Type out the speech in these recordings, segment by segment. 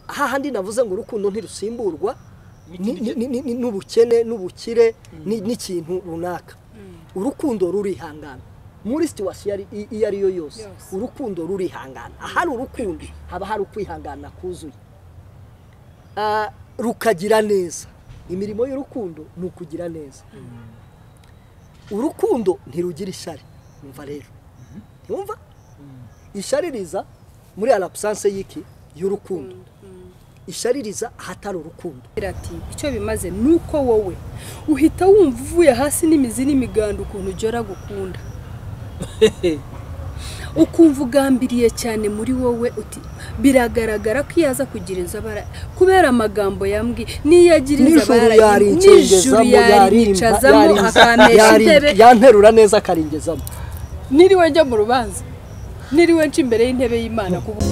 aha handi navuze ngo urukundo ntirusimburwa n'ubukene n'ubukire n'ikintu runaka. Urukundo rurihangana muri situation iyo ari yo yose. Urukundo rurihangana. Ahari urukundo haba hari ukwihangana kuzuye, rukagira neza. Imirimo y'urukundo ni ukugira neza. Urukundo ntirugira ishari. Umva rero, umva ishaririza muri absence y'iki y'urukundo. Ishaririza hatari urukundo. Ati icyo bimaze nuko wowe uhita wumva uvuye hasi n'imizi n'imiganda ukuntu ujora gukunda. Ukumva ugambiriye cyane muri wowe uti biragaragara ko yaza kugira inzabara kubera amagambo yambwi niyagira inzabara yarinjezamo akanesha intebe yanterura neza akaringezamo. Niriwe njya mu rubanza, niriwe nci imbere y'intebe y'Imana kubu.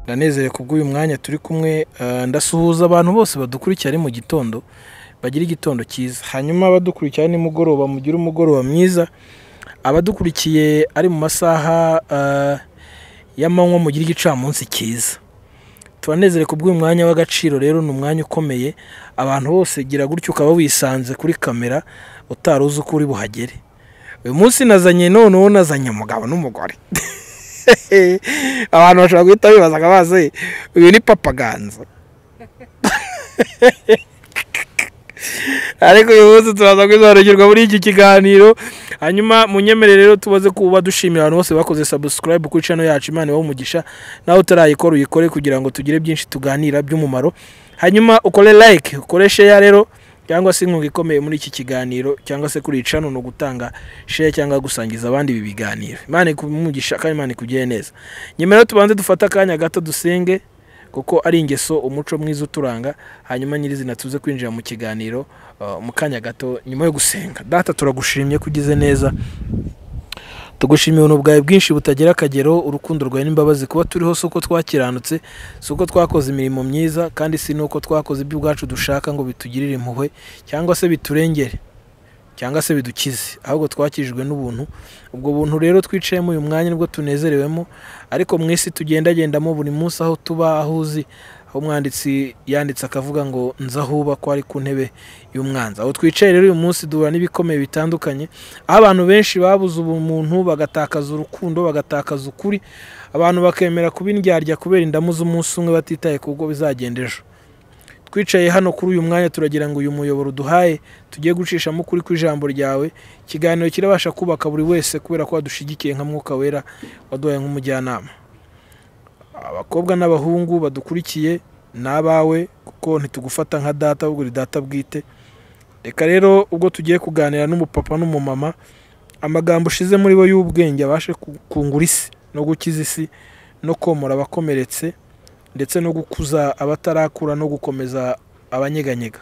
Nanezere kubw'uyu mwanya turi kumwe, ndasuhuza abantu bose badukurikira ari mu gitondo, bagira igitondo cyiza. Hanyuma abadukurikira ni mugoroba, mugira umugoroba mwiza. Abadukurikiye ari mu masaha y'amanywa mugira igicamunsi cyiza. Tubanezere kubw'uyu mwanya w'agaciro. Rero ni umwanya ukomeye, abantu bose gira gutyo ukaba wisanze kuri kamera utaruzi uko uri buhagere. Uyu munsi nazanye none nazanye umugabo n'umugore. Abantu bashobora guhita bibazaga baze uyu ni Papa Ganza. Ariko uyu munsi turaza kwisobanukirwa muri iki kiganiro. Hanyuma munyemerere rero tubaze kuba dushimira abantu bose bakoze subscribe kuri channel yacu. Imana ibahe umugisha. Nawe utarayikora uyikore kugira ngo tugire byinshi tuganira by'umumaro. Hanyuma ukore like, ukore share rero cyangwa se inkunga ikomeye muri iki kiganiro cyangwa se kuri channel no gutanga share cyangwa gusangiza abandi ibi biganiro. Imana ikumugisha kandi Imana ikugiye neza. Nyemera tubanze dufata akanya gato dusenge kuko ari ingeso umuco mwiza uturanga. Hanyuma nyirizina tuze kwinjira mu kiganiro mu kanya gato nyuma yo gusenga. Data turagushimye kugize neza. Tugushimiye ubuntu bwawe bwinshi butagira akagero, urukundo rwawe n'imbabazi kuba turiho suko twakiranutse, suko twakoze imirimo myiza kandi si nuko twakoze ibyo ubwacu dushaka ngo bitugirire impuhwe cyangwa se biturengere cyangwa se bidukize, ahubwo twakijwe n'ubuntu. Ubwo buntu rero twicayemo uyu mwanya nibwo tunezerewemo, ariko mwese tugendagendamo buri munsi aho tuba ahuzi, aho umwanditsi yanditse akavuga ngo nzahuba ko ari ku ntebe y'umwanzi. Aho twicaye rero uyu munsi duhura n'ibikomeye bitandukanye, aho abantu benshi babuze ubumuntu, bagatakaza urukundo, bagatakaza ukuri, abantu bakemera kuba indyarya kubera indamu z'umunsi umwe batitaye kubwo bizagenda ejo. Twicaye hano kuri uyu mwanya turagira ngo uyu muyoboro duhaye tugiye gucishamo kuri kw'ijambo ryawe, ikiganiro kirabasha kubaka buri wese kubera ko wadushigikiye nka Mwuka Wera waduhaye nk'umujyanama. Abakobwa n'abahungu badukurikiye nabawe kuko ntitugufata nka data ahubwo uri data bwite. Reka rero ubwo tugiye kuganira n'umupapa n'umumama, amagambo ushize muri bo y'ubwenge abashe kungura isi no gukiza isi no komora abakomeretse ndetse no gukuza abatarakura no gukomeza abanyeganyega.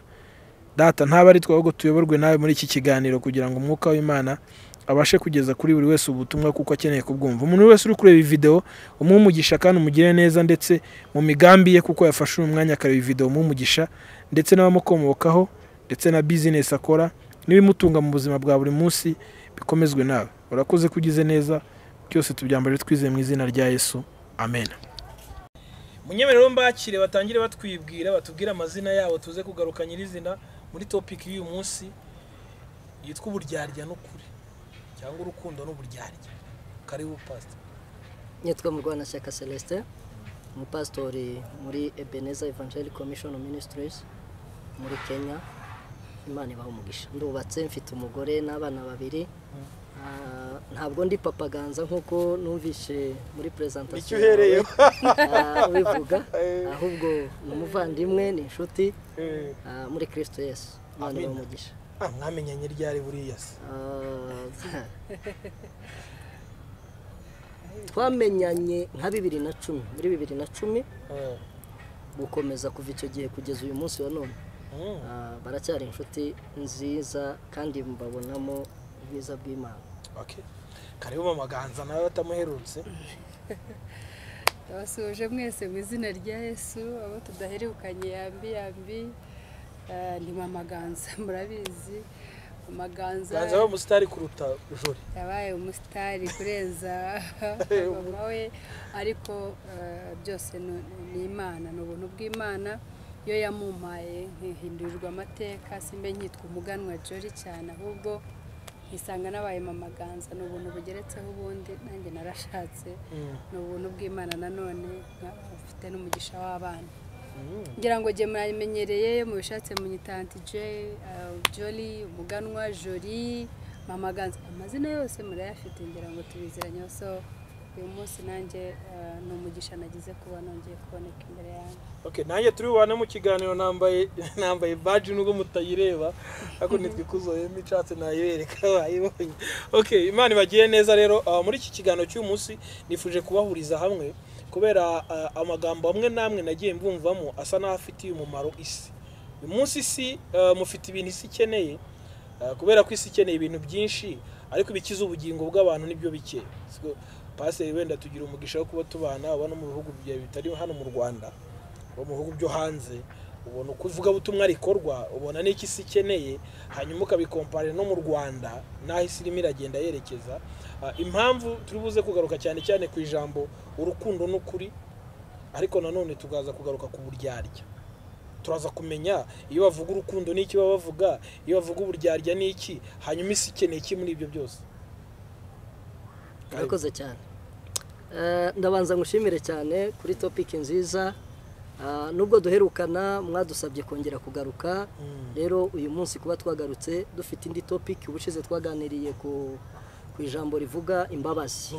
Data ntaba ari twe ahubwo tuyoborwe nawe muri iki kiganiro kugira ngo Umwuka w'Imana abashe kugeza kuri buri wese ubutumwa kuko akeneye kubwumva. Umuntu wese uri kureba video umumugisha kandi umugire neza ndetse mu migambi ye kuko yafashe umwanya akareba video umumugisha ndetse n'abamukomokaho ndetse na business akora n'ibimutunga mu buzima bwa buri munsi bikomezwe nawe. Urakoze kugize neza, byose tubyambare twizeye mu izina rya Yesu. Amen. Munyemerero mbakire batangire batwibwira, batubwira amazina yabo tuze kugaruka nyirizina muri topic y'uyu munsi yitwa uburyarya n'ukuri cyangwa urukundo n'uburyarya. Karibu pastor. Nitwa Murwanashyaka Celestin, umupastori muri Ebenezer Evangelical Mission Ministries muri Kenya. Imana ibahe umugisha. Ndubatse mfite umugore n'abana babiri. Ntabwo ndi Papa Ganza nkuko numvishe muri presentation. Icyo uhereye wivuga ahubwo n'umuvandimwe ni inshuti muri Kristo Yesu. Imana ibahe umugisha. Mwamenyanye ryari buriya se? Twamenyanye nka 2010, muri 2010 gukomeza kuva icyo gihe kugeza uyu munsi wa none. Baracyari inshuti nziza kandi mbabonamo ubwiza bw'Imana. Okay. karibu amaganza nawe batamuherutse. Abasuje mwese mu izina rya Yesu, abo tudaherukanye yambi ni mamaganza murabizi. Amaganza wa umusitari kuruta Jori. Yabaye umusitari kurenza mama we, ariko byose ni Imana, n'ubuntu bw'Imana. Yo yamumpaye nkihindurirwa amateka, simbe nkitwa umuganwa Jori cyane, ahubwo isanga nabaye mamaganza, n'ubuntu bugeretseho ubundi nanjye narashatse, n'ubuntu bw'Imana nanone ufite n'umugisha w'abana. Ngira ngo je muramenyereye mu bishatse mu nyitanti Joli, umuganwa Jori, mamaganza, amazina yose murayafite, ngira ngo tubiziranye. So uyu munsi nanjye n'umugisha nagize kuba nongeye kuboneka imbere yanjye. Okay, nanjye turi bubana mu kiganiro nambaye badge nubwo mutayireba, ariko nitwikuzoye micatse nayibereka bayibonye. Okay, Imana ibagiye neza rero. Muri iki kiganiro cy'uyu munsi nifuje kubahuriza hamwe kubera amagambo amwe namwe nagiye mbumvamo asa n'afitiye umumaro isi. Uyu munsi isi mufite ibintu isi ikeneye, kubera ko isi ikeneye ibintu byinshi, ariko ibikiza ubugingo bw'abantu nibyo bike. Paseri wenda tugira umugisha wo kuba tubana abana mu bihugu bitari hano mu Rwanda, bo mu bihugu byo hanze, ubona uko uvuga butumwa rikorwa, ubona n'iki isi ikeneye, hanyuma ukabikompare no mu Rwanda naho isi irimo iragenda yerekeza. Impamvu turi buze kugaruka cyane cyane ku ijambo urukundo n'ukuri, ariko nanone tugaza kugaruka ku buryarya. Turaza kumenya iyo bavuga urukundo n'iki baba bavuga, iyo bavuga uburyarya n'iki, hanyuma isi ikeneye iki muri ibyo byose. Murakoze cyane. Ndabanza ngushimire cyane kuri topic nziza. Nubwo duherukana mwadusabye kongera kugaruka, rero uyu munsi kuba twagarutse dufite indi topic ubushize twaganiriye ku ijambo rivuga imbabazi,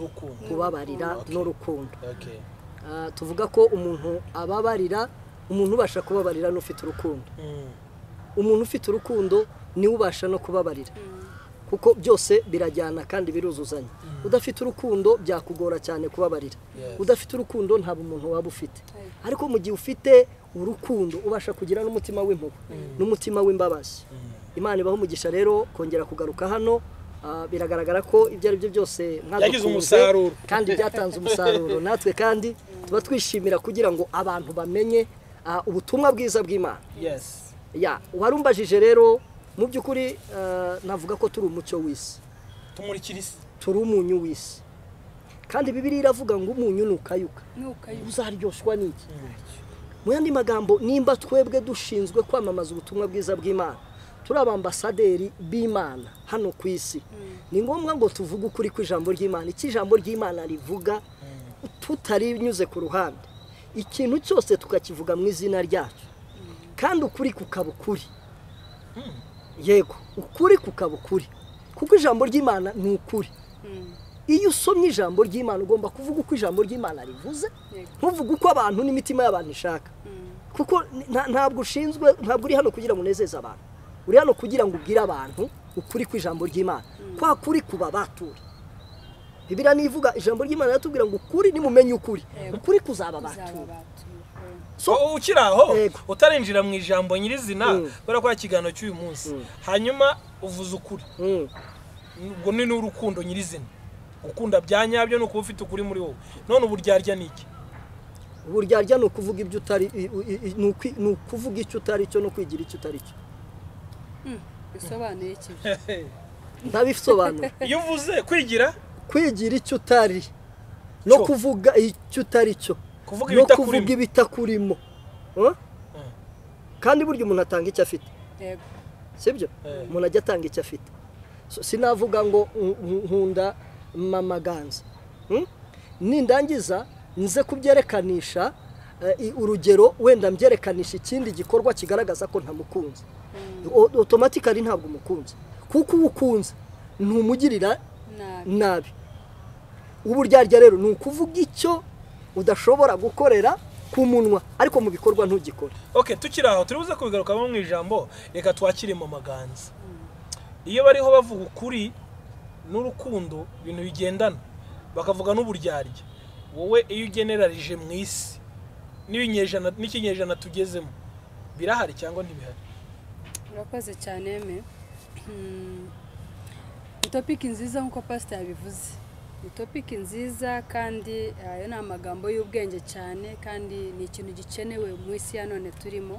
kubabarira n'urukundo. Tuvuga ko umuntu ababarira, umuntu ubasha kubabarira n'ufite urukundo. Umuntu ufite urukundo ni ubasha no kubabarira, kuko byose birajyana kandi biruzuzanya. Udafite urukundo byakugora cyane kubabarira. Udafite urukundo nta bumuntu waba ufite. Ariko mu gihe ufite urukundo ubasha kugira n'umutima w'impuhwe n'umutima w'imbabazi. Imana ibaho umugisha rero kongera kugaruka hano. Biragaragara ko ibyo ari byo byose yagize umusaruro kandi byatanze umusaruro. Natwe kandi tuba twishimira kugira ngo abantu bamenye ubutumwa bwiza bw'Imana. Warumbajije rero, mu by'ukuri navuga ko turi umucyo w'isi, tumurikira isi, turi umunyu w'isi. Kandi Bibiliya iravuga ngo umunyu nukayuka uzaryoshwa n'iki. Mu yandi magambo, nimba twebwe dushinzwe kwamamaza ubutumwa bwiza bw'Imana, turi abambasaderi b'Imana hano ku isi, ni ngombwa ngo tuvuge ukuri kw'ijambo ry'Imana. Iki ijambo ry'Imana rivuga tutarinyuze ku ruhande, ikintu cyose tukakivuga mu izina ryacu, kandi ukuri kukaba ukuri. Yego, ukuri kukaba ukuri, kuko ijambo ry'Imana ni ukuri. Iyo usomye ijambo ry'Imana ugomba kuvuga uko ijambo ry'Imana rivuze, ntuvuge uko abantu n'imitima y'abantu ishaka, kuko ntabwo uri hano kugira ngo unezeze abantu, uri hano kugira ngo ubwire abantu ukuri kw'ijambo ry'Imana. Kwa kuri kuba batura. Bibiliya nivuga ijambo ry'Imana yatubwira ngo ukuri nimumenye ukuri, ukuri kuzaba batura. Ukiraho utarinjira mu ijambo nyirizina, kubera ko ikiganiro cy'uyu munsi, hanyuma uvuze ukuri, ubwo ni n'urukundo nyirizina. Ukunda byanyabyo no kuba ufite ukuri muri wowe. None uburyarya niki? Uburyarya no kuvuga ibyo utari, no kuvuga icyo utari cyo no kwigira icyo utari cyo. Bisobanuye iki? Ndabisobanura. Iyo uvuze kwigira icyo utari no kuvuga icyo utari cyo, no kuvuga ibitakurimo. Kandi buryo umuntu atanga icyo afite. Yego. Sibyo? Umuntu ajya atanga icyo afite. Sinavuga ngo nkunda mamaganza. Nindangiza nze kubyerekanisha urugero, wenda mbyerekanisha ikindi gikorwa kigaragaza ko ntamukunze. Automatically ntabwo umukunze, kuko ukunze ntumugirira nabi. Uburyarya rero ni ukuvuga icyo udashobora gukorera ku munwa, ariko mu bikorwa ntugikore. Okay, tukiraho turibuze kubigarukamo mu ijambo, reka twakire mu maganza. Iyo bariho bavuga ukuri n'urukundo, ibintu bigendana, bakavuga n'uburyarya, wowe iyo ugenerarije mu isi n'ikinyejana tugezemo, birahari cyangwa ntibihari? Urakoze cyane me. Topic nziza nkuko pastor yabivuze. ni topic nziza kandi ayo ni amagambo y'ubwenge cyane kandi ni ikintu gikenewe mu isi ya none turimo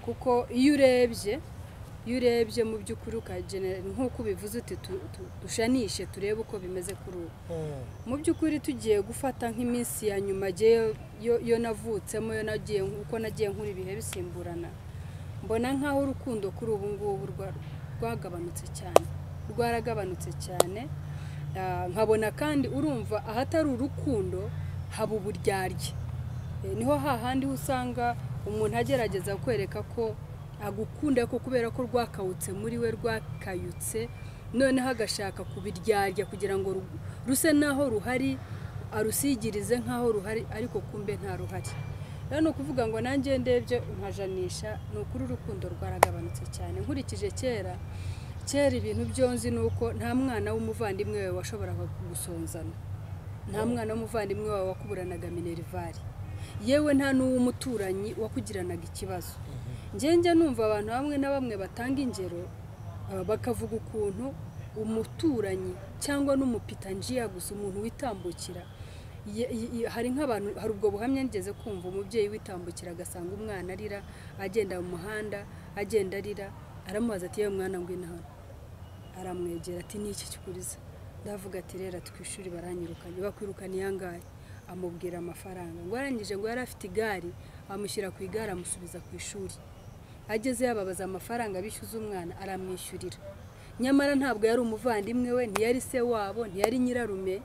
kuko iyo urebye mu by'ukuri ukagenera nk'uko ubivuze uti dushanishe turebe uko bimeze kuri ubu mu by'ukuri tugiye gufata nk'iminsi ya nyuma yo navutsemo yo nagiye uko nagiye nkuri ibihe bisimburana mbona nk'aho urukundo kuri ubu ngubu rwaragabanutse cyane nkabona kandi urumva ahatari urukundo haba uburyarya niho hahandi usanga umuntu agerageza kwereka ko agukunda ko kubera ko rwakawutse muri we rwakayutse noneho agashaka kubiryarya kugira ngo ruse naho ruhari arusigirize nkaho ruhari ariko kumbe nta ruhari rero no kuvuga ngo nanjye ndebye nkajanisha no kuri urukundo rwaragabanutse cyane nkurikije kera ibintu byonzi nuko nta mwana w'umuvandimwe wawe washoboraga kugusonzana nta mwana w'umuvandimwe wawe wakuburanaga minervari yewe nta n'uw'umuturanyi wakugiranaga ikibazo njye numva abantu bamwe na bamwe batanga ingero bakavuga ukuntu umuturanyi cyangwa n'umupitanjiya gusa umuntu witambukira hari nk'abantu hari ubwo buhamya ngeze kumva umubyeyi witambukira agasanga umwana arira agenda mu muhanda agenda arira aramubaza ati yewe mwana ngwino hano aramwegera ati niki kikuriza ndavuga ati rero twishuri baranyirukanye bakwirukanye yangaye amubwira amafaranga ngo arangije ngo yari afite igare amushyira ku igare amusubiza ku ishuri ageze yababaza amafaranga bishyuza umwana aramwishyurira nyamara ntabwo yari umuvandimwe we ntiyari se wabo ntiyari nyirarume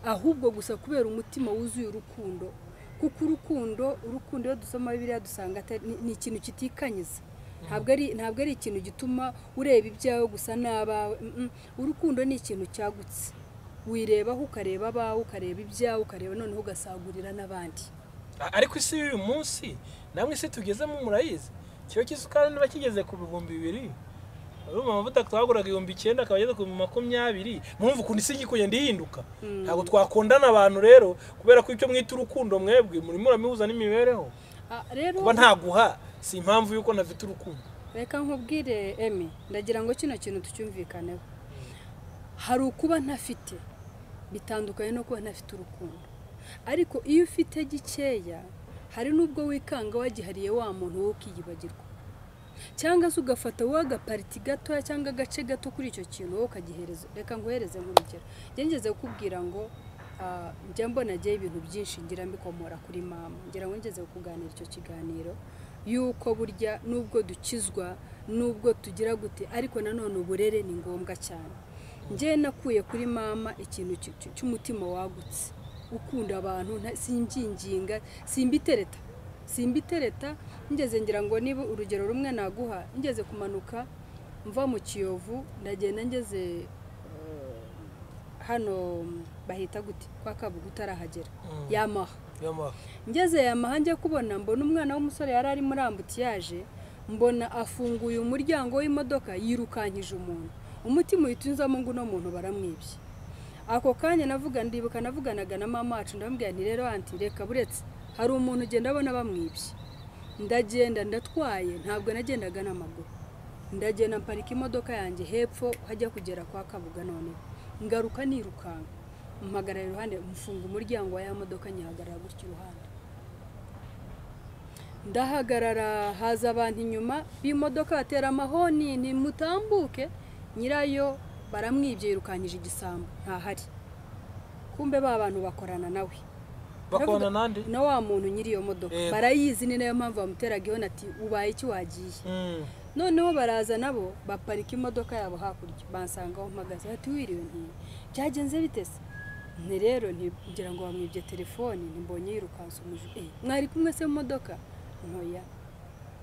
ahubwo gusa kubera umutima wuzuye urukundo kuko urukundo iyo dusoma Bibiliya dusanga ni ikintu kitikanyiza ntabwo ari ikintu gituma ureba ibyawe gusa n'abawe urukundo ni ikintu cyagutse wirebaho ukareba abawe ukareba ibyawe ukareba noneho ugasagurira n'abandi ariko isi y'uyu munsi namwe isi tugezemo murayizi kiyo cy'isukari niba kigeze ku 2,000 urumva amavuta twaguraga 9,000 akaba ageze ku 20,000 mwumva ukuntu isi kugenda ihinduka ntabwo twakondana abantu rero kubera ko icyo mwita urukundo mwebwe muri muramihuza n'imibereho kuba ntaguha si impamvu yuko nafite urukundo reka nkubwire Emi ndagira ngo kino kintu tucyumvikaneho hari ukuba ntafite bitandukanye no kuba ntafite urukundo ariko iyo ufite gikeya hari nubwo wikanga wagihariye wa muntu wo ukiyibagirwa cyangwa se ugafata wagapariti gatoya cyangwa agace gato kuri icyo kintu wowe ukagihereza reka nguhereze nk'urugero ngengeze kukubwira ngo njya mbona agiye ibintu byinshi ngira mbikomora kuri mama ngira ngo ngeze kuganira icyo kiganiro yuko burya nubwo dukizwa nubwo tugira gute ariko nanone uburere ni ngombwa cyane njye nakuye kuri mama ikintu cy'umutima wagutse ukunda abantu simbyinginga simbitereta ngeze ngira ngo niba urugero rumwe naguha ngeze kumanuka mva mu Kiyovu ndagenda ngeze hano bahita gute kwa Kabugu utarahagera Yamaha ngeze Yamaha njye kubona mbona umwana w'umusore yari ari muri ambutiyaje mbona afunguye umuryango w'imodoka yirukankije umuntu umutima uyitunzamo ngo no muntu baramwibye ako kanya ndibuka navuganaga na mama wacu ndambwira nti rero anti reka buretse hari umuntu ugenda abona bamwibye ndagenda ndatwaye ntabwo nagendaga n'amaguru ndagenda mparika imodoka yanjye hepfo hajya kugera kwa Kabuga none ngaruka nirukanka mpagarara iruhande mfunga umuryango wa ya modoka nyihagarara gutyo iruhande ndahagarara haza abantu inyuma b'imodoka batera amahoni ni mutambuke nyirayo baramwibye yirukanyije igisambo ntahari kumbe ba bantu bakorana nawe bakona nande na wa muntu nyiri iyo modoka barayizi ni nayo mpamvu bamuteraga iyo nati ubaye iki wagiye noneho baraza nabo baparika imodoka yabo hakurya bansangaho mpagaze ati wiriwe nti byagenze bitese ni rero ntigira ngo bamwibye telefone nimbonye yirukanse umuje mwari kumwe se mu modoka ntoya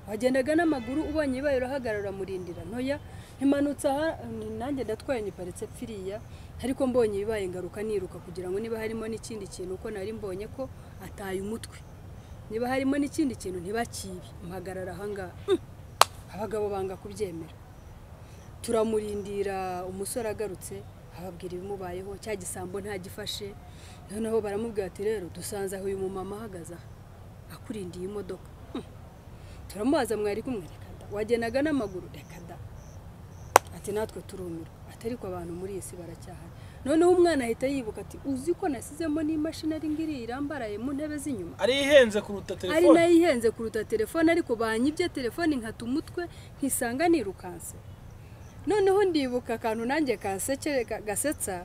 wagendaga n'amaguru ubonye ibaye urahagarara murindira ntoya ntimanutse aha nanjye ndatwaye nyiparitse pfiriya ariko mbonye bibaye ngaruka niruka kugira ngo niba harimo n'ikindi kintu uko nari mbonye ko ataye umutwe niba harimo n'ikindi kintu ntibakibi mpagarara ahangaha abagabo banga kubyemera turamurindira umusore agarutse ababwira ibimubayeho cya gisambo ntagifashe noneho baramubwira ati rero dusanze aho uyu mumama ahagaze akurindiye imodoka turamubaza mwari kumwe reka da wagenaga n'amaguru reka da ati natwe turumira atari ko abantu muri isi baracyahari noneho umwana ahita yibuka ati uzi ko nasizemo n'imashini ari ngiri irambaraye mu ntebe z'inyuma ari ihenze kuruta telefone ari nayihenze kuruta telefone ariko banyibye telefone nkata umutwe nkisanga nirukanse noneho ndibuka akantu nanjye gasetsa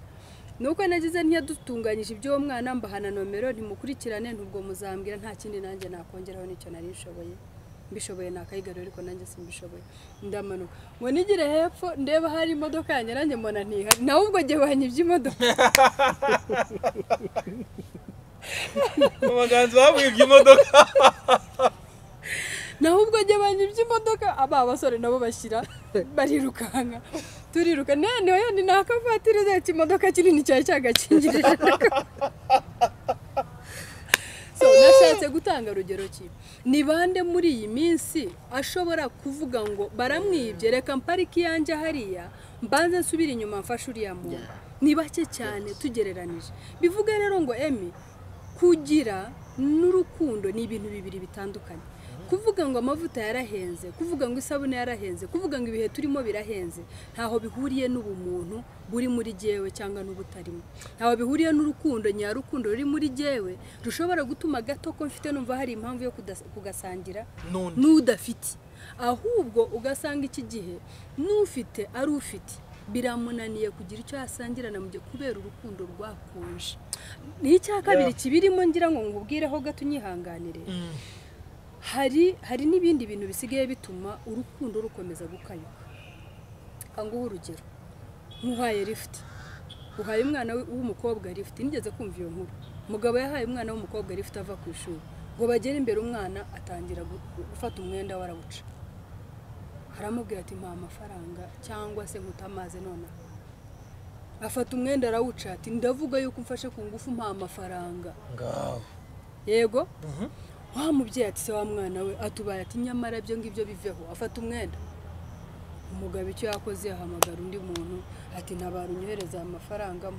nuko nagize ntiyadutunganyije ibyo mwana mbahana nomero ntimukurikirane ntubwo muzambwira nta kindi nanjye nakongeraho nicyo nari nshoboye mbishoboye nakayigarura ariko nanjye simbishoboye ndamanuka ngo nigire hepfo ndeba hari imodoka yanjye nanjye mbona ntihari nawe ubwo jye banyibye imodoka abaganzi bamwibye imodoka nawe ubwo jye banyibye imodoka aba basore nabo bashyira barirukanka turiruka noneho ni nakavatire za kimodoka kinini cyane cyagakingirije so nashatse gutanga urugero ki ni bande muri iyi minsi ashobora kuvuga ngo baramwibye reka mpariki yanjye hariya mbanze nsubira inyuma mfashe uriya muntu ni bake cyane tugereranije bivuga rero ngo emi kugira n'urukundo ni ibintu bibiri bitandukanye kuvuga ngo amavuta yarahenze kuvuga ngo isabune yarahenze kuvuga ngo ibihe turimo birahenze ntaho bihuriye n'ubumuntu buri muri jewe cyangwa n'ubutarimo ntaho bihuriye n'urukundo nyarukundo ruri muri jewe rushobora gutuma gato ko mfite numva hari impamvu yo kugasangira n'udafite ahubwo ugasanga iki gihe n'ufite ari ufite biramunaniye kugira icyo yasangirana mu gihe kubera urukundo rwakonje ni icya kabiri kibirimo ngira ngo ngubwireho gato unyihanganire hari n'ibindi bintu bisigaye bituma urukundo rukomeza gukayuka kanguha urugero nkuhaye lift uhaye umwana w'umukobwa lift nigeze kumva iyo nkuru umugabo yahaye umwana w'umukobwa lift ava ku ishuri ngo bagere imbere umwana atangira gufata umwenda warawuca haramubwira ati mpa amafaranga cyangwa se nkutamaze none afata umwenda arawuca ati ndavuga yuko umfashe ku ngufu mpa amafaranga ngaho yego wa mubyeyi ati se wa mwana we atubaye ati nyamara byo ngibyo biveho afata umwenda umugabo icyo yakoze yahamagara undi muntu ati ntabara unyohereza amafaranga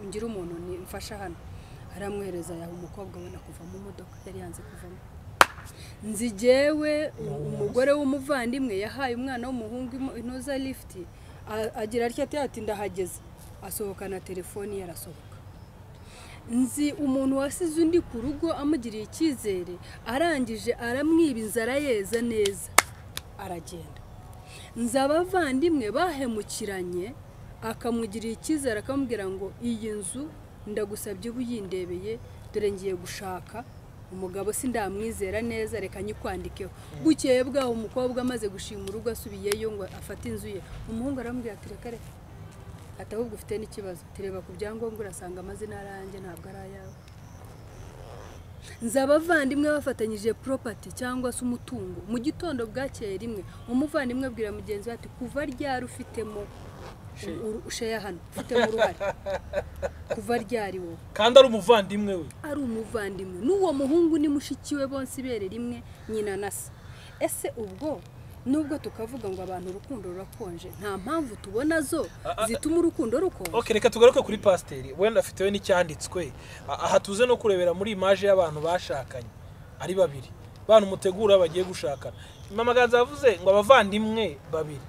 ngira umuntu mfasha hano aramwohereza yaha umukobwa we nakuva mu modoka yari yanze kuvamo nzigewe umugore w'umuvandimwe yahaye umwana w'umuhungu inoza lift agira ati ndahageze asohokana telefoni yarasohoka nzi umuntu wasize undi ku rugo amugiriye icyizere arangije aramwiba inzara yeza neza aragenda nzi abavandimwe bahemukiranye akamugiriye icyizere akamubwira ngo iyi nzu ndagusabye ubuyindebeye dore ngiye gushaka umugabo sindamwizera neza reka nyikwandikeho bukeye bwaho umukobwa amaze gushima urugo asubiyeyo ngo afate inzu ye umuhungu aramubwira ati reka reka atahubwo ufite n'ikibazo tureba ku byangombwa urasanga amazina yaranjye ntabwo ari ayawe nzi abavandimwe bafatanyije property cyangwa se umutungo mu gitondo bwakeye rimwe umuvandimwe abwira mugenzi we ati kuva ryari ufitemo usheya hano ufitemo uruhare kuva ryari wowe kandi ari umuvandimwe we ari umuvandimwe n'uwo muhungu ni mushiki we bonse ibere rimwe nyina na se ese ubwo nubwo tukavuga ngo abantu urukundo rurakonje nta mpamvu tubona zo zituma urukundo rukonje okay reka tugaruke kuri pasiteri wenda afite we n'icyanditswe aha tuze no kurebera muri image y'abantu bashakanye ari babiri abantu mutegura bagiye gushakana mama ganza yavuze ngo abavandimwe babiri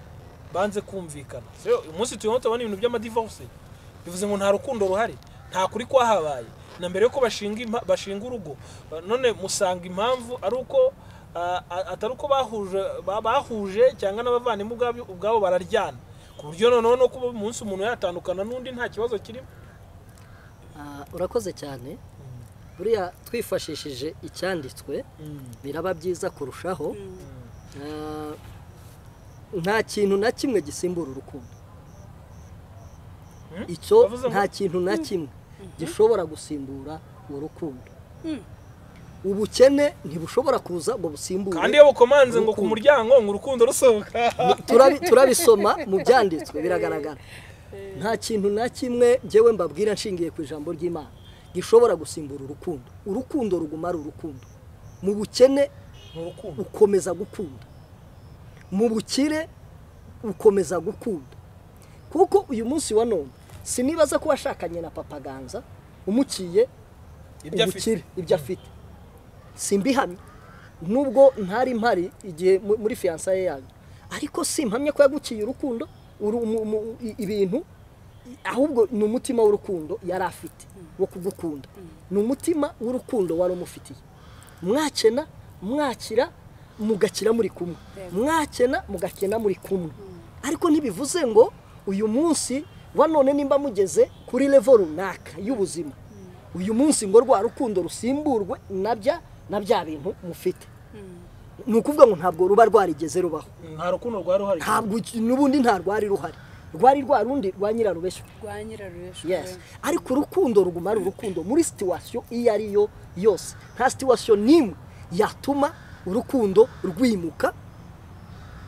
banze kumvikana so umunsi tuyemo tubona ibintu by'amadivorce bivuze ngo nta rukundo ruhari nta kuri kwahabaye na mbere yuko bashinga urugo none musanga impamvu ari uko atari uko bahuje cyangwa n'abavandimwe ubwabo bararyana ku buryo noneho no kuba umunsi umuntu yatandukana n'undi nta kibazo kirimo urakoze cyane buriya twifashishije icyanditswe biraba byiza kurushaho nta kintu na kimwe gisimbura urukundo icyo nta kintu na kimwe gishobora gusimbura urukundo ubukene ntibushobora kuza ngo busimbure kandi iyo bukomanze ngo ku muryango ngo urukundo rusohoka turabisoma mu byanditswe biragaragara nta kintu na kimwe njyewe mbabwira nshingiye ku ijambo ry'Imana gishobora gusimbura urukundo urukundo ruguma ari urukundo mu bukene ukomeza gukunda mu bukire ukomeza gukunda kuko uyu munsi wa none sinibaza ko washakanye na Papa Ganza umukiye ubukire ibyo afite simbihamye nubwo ntari mpari igihe muri fiançailles yanyu ariko simpamye ko yagukiye urukundo ibintu ahubwo ni umutima w'urukundo yari afite wo kugukunda, ni umutima w'urukundo wari umufitiye. Mwakena mwakira mugakira muri kumwe, mwakena mugakena muri kumwe. Ariko ntibivuze ngo uyu munsi wa none nimba mugeze kuri level runaka y'ubuzima, uyu munsi ngo rwa rukundo rusimburwe na bya bintu mufite. Ni ukuvuga ngo ntabwo ruba rwarigeze rubaho, nta rukundo rwari ruhari, ntabwo n'ubundi nta rwari ruhari, rwari rwa rundi rwa nyirarubeshyo. Yes, ariko urukundo ruguma ari urukundo muri situation iyo ariyo yose. Nta situation nimwe yatuma urukundo rwimuka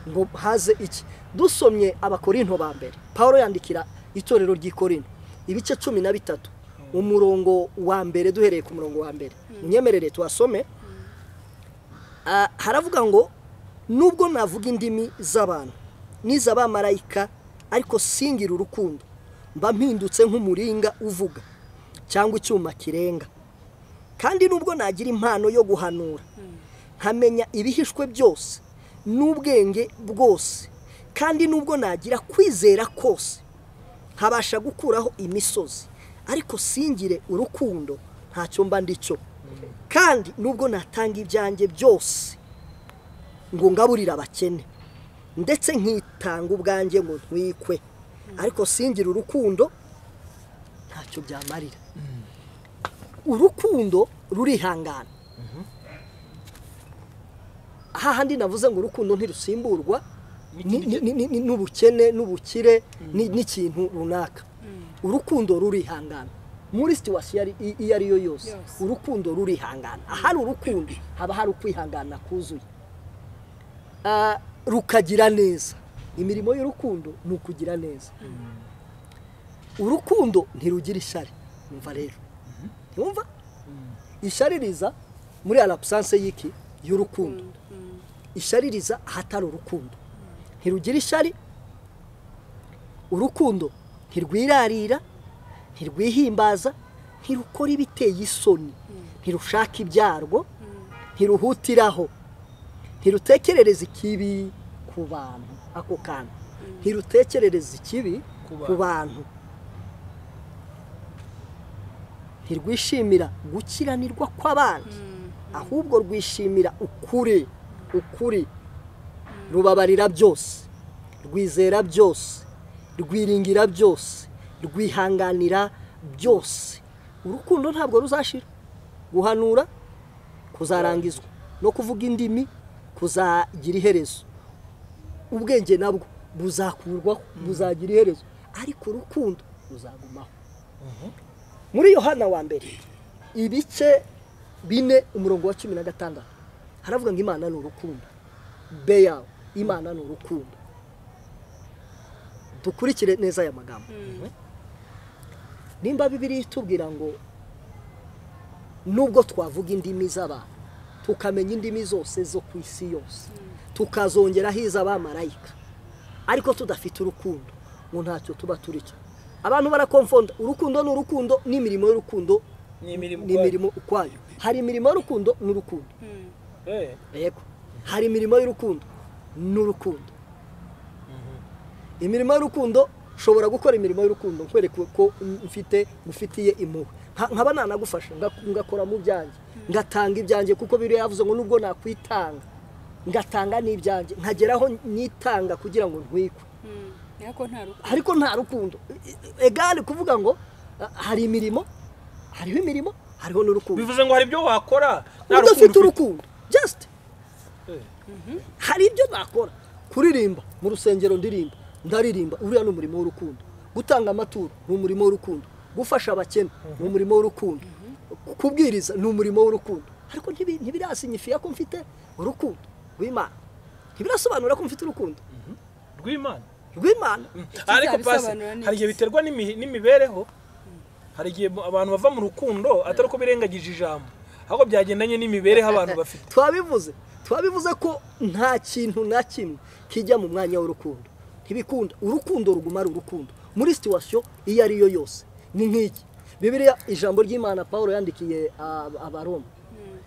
ngo haze iki. Dusomye abakorinto ba mbere, Paulo yandikira itorero ry'Ikorinto ibice 13 umurongo wa mbere, duhereye ku murongo wa mbere. Munyemerere twasome. Haravuga ngo nubwo navuga indimi z'abantu n'iz'abamarayika ariko singira urukundo, mba mpindutse nk'umuringa uvuga cyangwa icyuma kirenga. Kandi nubwo nagira impano yo guhanura, nkamenya ibihishwe byose n'ubwenge bwose, kandi nubwo nagira kwizera kose, nkabasha gukuraho imisozi, ariko singire urukundo ntacyo mba ndicyo. Kandi nubwo natanga ibyanjye byose ngo ngaburira abakene, ndetse nkitanga ubwanjye ngo ntwikwe, ariko singira urukundo ntacyo byamarira. Urukundo rurihangana. Hahandi navuze ngo urukundo ntirusimburwa n'ubukene n'ubukire n'ikintu runaka. Urukundo rurihangana muri situation iyo ariyo yose. Urukundo rurihangana. Ahari urukundo haba hari ukwihangana kuzuye. Rukagira neza. Imirimo y'urukundo ni ukugira neza. Urukundo ntirugira ishari. Umva rero, ntumva ishaririza muri l'absence y'iki y'urukundo. Ishaririza ahatari urukundo. Ntirugira ishari. Urukundo ntirwirarira, ntirwihimbaza, ntirukora ibiteye isoni, ntirushaka ibyarwo, ntiruhutiraho, ntirutekerereza ikibi ku bantu. Ako kana ntirutekerereza ikibi ku bantu, ntirwishimira gukiranirwa kw'abandi, ahubwo rwishimira ukuri. Ukuri rubabarira byose, rwizera byose, rwiringira byose, rwihanganira byose. Urukundo ntabwo ruzashira. Guhanura kuzarangizwa, no kuvuga indimi kuzagira iherezo, ubwenge nabwo buzakurwaho, buzagira iherezo, ariko urukundo ruzagumaho. Muri Yohana wa mbere ibice 4 umurongo wa 16 haravuga ngo Imana ni urukundo. Beya, Imana ni urukundo. Dukurikire neza aya magambo. Nimba Bibiliya itubwira ngo nubwo twavuga indimi z'abantu, tukamenya indimi zose zo ku isi yose, tukazongeraho iz'abamarayika, ariko tudafite urukundo, ngo ntacyo tuba turicyo. Abantu barakonfonda urukundo n'urukundo n'imirimo y'urukundo n'imirimo ukwayo. Hari imirimo y'urukundo n'urukundo. Yego, hari imirimo y'urukundo n'urukundo. Imirimo y'urukundo shobora gukora imirimo y'urukundo nkwereka ko mufitiye impuhwe, nkaba nanagufasha ngakora mu byanjye, ngatanga ibyanjye, kuko Bibiliya yavuze ngo nubwo nakwitanga ngatanga n'ibyanjye, nkageraho nitanga kugira ngo ntwikwe. Ariko nta rukundo. Egale kuvuga ngo hari imirimo, hariho imirimo, hariho n'urukundo. Bivuze ngo hari ibyo wakora udafite urukundo. Just hari ibyo nakora. Kuririmba mu rusengero ndirimba, ndaririmba, uriya ni umurimo w'urukundo. Gutanga amaturo ni umurimo w'urukundo. Gufasha abakene ni umurimo w'urukundo. Kubwiriza ni umurimo w'urukundo. Ariko ntibirasinyifiya ko mfite urukundo rw'Imana. Ntibirasobanura ko mfite urukundo rw'Imana. Ariko pasi hari igihe biterwa n'imibereho. Hari igihe abantu bava mu rukundo atari ko birengagije ijambo, ahubwo byagendanye n'imibereho abantu bafite. Twabivuze ko nta kintu na kimwe kijya mu mwanya w'urukundo. Ntibikunda. Urukundo ruguma ari urukundo muri situation iyo ariyo yose. Ni nk'iki Bibiliya, ijambo ry'Imana Paulo yandikiye Abaroma,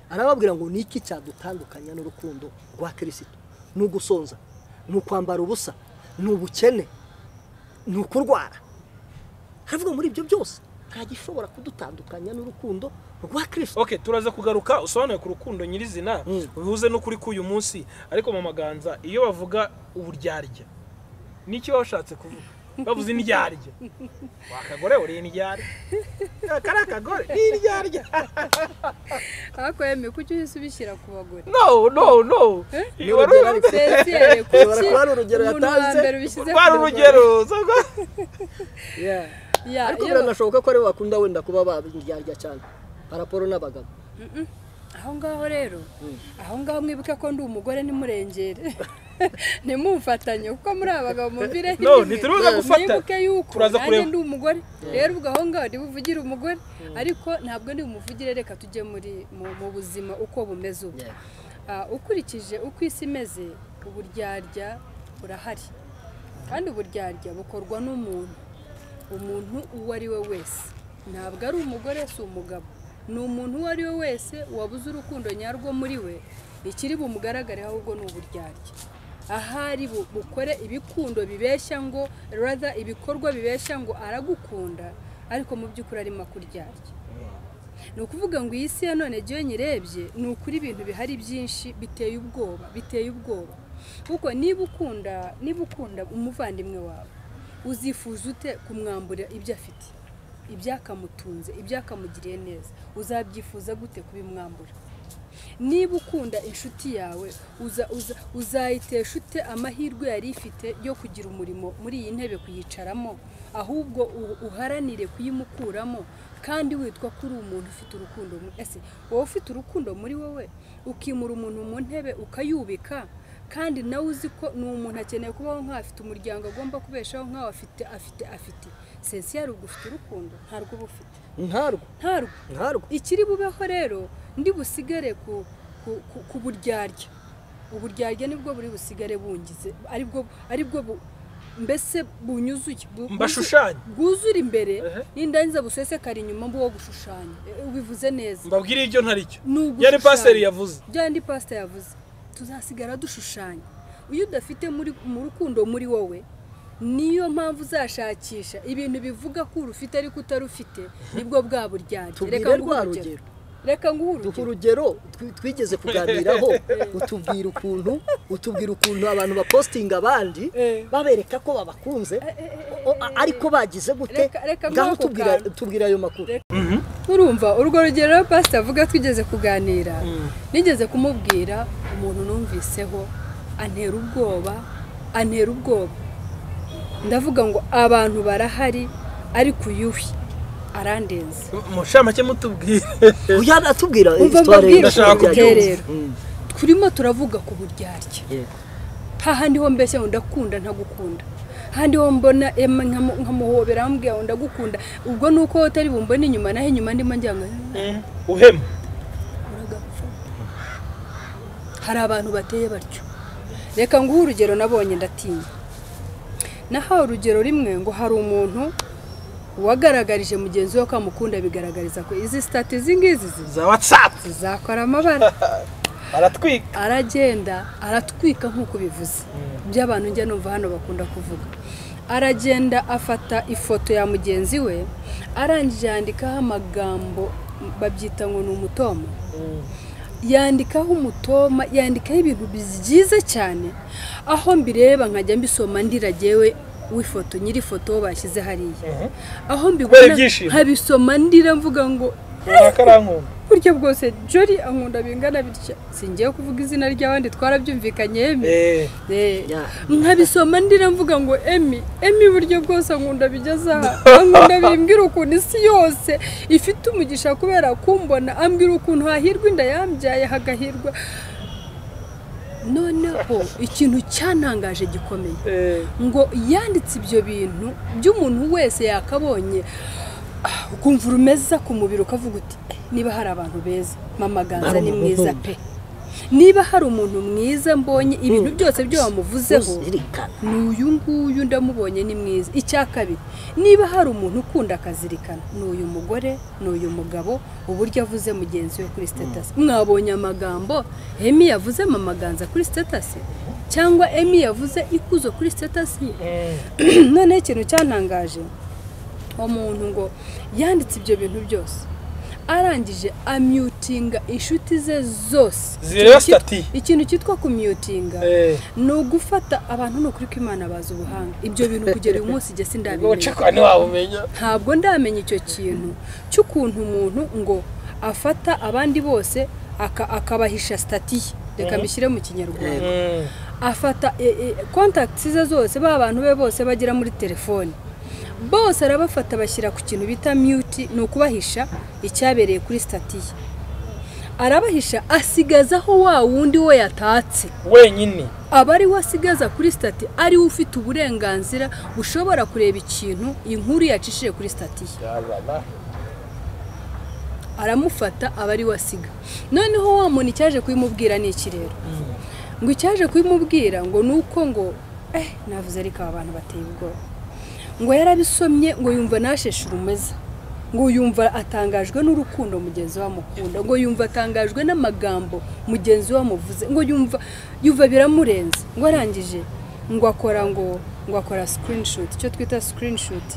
arababwira ngo niki cyadutandukanya n'urukundo rwa Kristo? Ni ugusonza, ni ukwambara ubusa, ni ubukene, ni ukurwara. haravuga muri ibyo byose nta gishobora kudutandukanya n'urukundo rwa Kristo. Okay, turaza kugaruka usobanuye ku rukundo nyirizina bivuze no kuri kuyu munsi, ariko mu maganza iyo bavuga uburyarya niki washatse kuvuga? Bavuze indyarya. Wakagore uri indyarya. Karakagore ni indyarya. Ako yeme kuki usubishira ku bagore? No. Iyo ari Sesere kuki kwari urugero yatanze. Kwari urugero. Ya, ariko biranashoboka ko ari bakunda wenda kuba babyarya cyane paraporo n'abagabo. Aho ngaho rero aho ngaho mwibuka ko ndi umugore nimurengere nimumfatanye kuko muri abagabo mumvire no nituruza gufata mwibuke yuko nanjye ndi umugore rero ubwo aho ngaho ndibuvugira umugore ariko ntabwo ndi umuvugire reka tujye muri mu buzima uko bumeze ubu. Ukurikije uko isi imeze uburyarya burahari kandi uburyarya bukorwa n'umuntu uwo ari we wese, ntabwo ari umugore si umugabo, ni umuntu uwo ari we wese wabuze urukundo nyarwo muri we, ikiri bumugaragare ahubwo ni uburyarya. Ahari bukore ibikundo bibeshya ngo rather ibikorwa bibeshya ngo aragukunda ariko mu by'ukuri arimo kuryarya. Ni ukuvuga ngo iyi si ya none giye nyirebye ni ukuri ibintu bihari byinshi biteye ubwoba kuko niba ukunda umuvandimwe wawe uzifuza ute kumwambura ibyo afite, ibyakamutunze, ibyakamugiriye neza, uzabyifuza gute kubimwambura? Niba ukunda inshuti yawe uzayitesha ute amahirwe yari ifite yo kugira umurimo muri iyi ntebe kuyicaramo, ahubwo uharanire kuyimukuramo kandi witwa ko uri umuntu ufite urukundo. Ese wowe ufite urukundo muri wowe ukimura umuntu mu ntebe ukayubika, kandi nawe uzi ko ni umuntu akeneye kubaho nk'afite umuryango agomba kubeshaho nk'aho afite sensiyari ugufite urukundo ntarwo bufite ntarwo ikiri bubeho rero ndi busigare ku buryarya. Uburyarya nibwo buri busigare bungize aribwo mbese bunyuzuye mbashushanya bwuzura imbere n'indangiza busesekara inyuma mbo gushushanya. Ubivuze neza mbabwira ibyo ntari cyo yari pastor yavuze byandi pastor yavuze tuzasigara dushushanya. Uyu udafite mu rukundo muri wowe niyo mpamvu uzashakisha ibintu bivuga ko urufite ariko utarufite nibwo bwa buryarya. Reka nguhuru urugero twigeze kuganiraho utubwira ukuntu abantu bapostinga abandi babereka ko babakunze ariko bagize gute ngaho tubwira ayo makuru. Urumva urwo rugero pastor avuga twigeze kuganira nigeze kumubwira umuntu numviseho antera ubwoba ndavuga ngo abantu barahari ariko uyuhi arandenze mushamake mutubwire uyanatubwira histoire ndashaka turimo turavuga ku buryarya. Hahandi ho mbese ndakunda ntagukunda, handi ho mbona nkamuhobera ambwiye ndagukunda, ubwo nuko utari bumbone inyuma nahe inyuma ndimo njyanga uhema. Hari abantu bateye batyo. Reka nguhe urugero nabonye ndatinya. Nahawe urugero rimwe ngo hari umuntu wagaragarije mugenzi we ko amukunda bigaragariza ko izi stati zingizi za WhatsApp zakora amabara aratwika aragenda aratwika nkuko bivuze by'abantu njye numva hano bakunda kuvuga. Aragenda afata ifoto ya mugenzi we arangije yandikaho amagambo babyita ngo ni umutoma. Yandikaho umutoma, yandikaho ibintu byiza cyane aho mbireba nkajya mbisoma ndiragewe w'ifoto nyiri foto bashyize hariya aho mbibona nkabisoma ndira mvuga ngo akarankunda buryo bwose Jori ankunda bingana bitya singiye kuvuga izina ry'abandi twarabyumvikanye nkabisoma ndira mvuga ngo Emi buryo bwose ankunda bigeza ankunda bimbwira ukuntu isi yose ifite umugisha kubera kumbona ambwira ukuntu hahirwa inda yambyaye hagahirwa. Noneho ikintu cyantangaje gikomeye ngo yanditse ibyo bintu by'umuntu wese yakabonye ukumva urumeza ku mubiri ukavuga uti niba hari abantu beza mama ganza ni mwiza pe, niba hari umuntu mwiza mbonye ibintu byose byo wamuvuzeho n'uyu nguyu ndamubonye ni mwiza. Icya kabiri niba hari umuntu ukunda akazirikana n'uyu mugore n'uyu mugabo uburyo avuze mugenzi we kuri status. Mwabonye amagambo Emi yavuze mama ganza kuri status cyangwa Emi yavuze ikuzo kuri status. None ikintu cyantangaje umuntu ngo yanditse ibyo bintu byose arangije amyutinga inshuti ze zose zireba stati. Ikintu cyitwa kumyutinga ni ugufata abantu no kuri kw'Imana baza ubuhanga ibyo bintu kugera uyu munsi je sindabimenya ntabwo ndamenya icyo kintu cy'ukuntu umuntu ngo afata abandi bose akabahisha stati reka mbishyire mu kinyarwanda afata contacts ze zose ba bantu be bose bagira muri telefone bose arabafata bashyira ku kintu bita mute no kubahisha icyabereye kuri stati arabahisha asigazaho wa wundi we yatatse wenyine abari wasigaza kuri stati ari ufite uburenganzira bushobora kureba ikintu inkuru yacishije kuri stati aramufata abari wasiga noneho wa muntu cyaje kuyimubwira ni iki rero ngo icyaje kuyimubwira ngo nuko ngo navuze ariko abantu bateye ubwoba ngo yarabisomye ngo yumva nasheshe urumeza ngo yumva atangajwe n'urukundo mugenzi wa mukunda ngo yumva atangajwe n'amagambo mugenzi wa muvuze ngo yumva biramurenze ngo arangije ngo akora screenshot icyo twita screenshot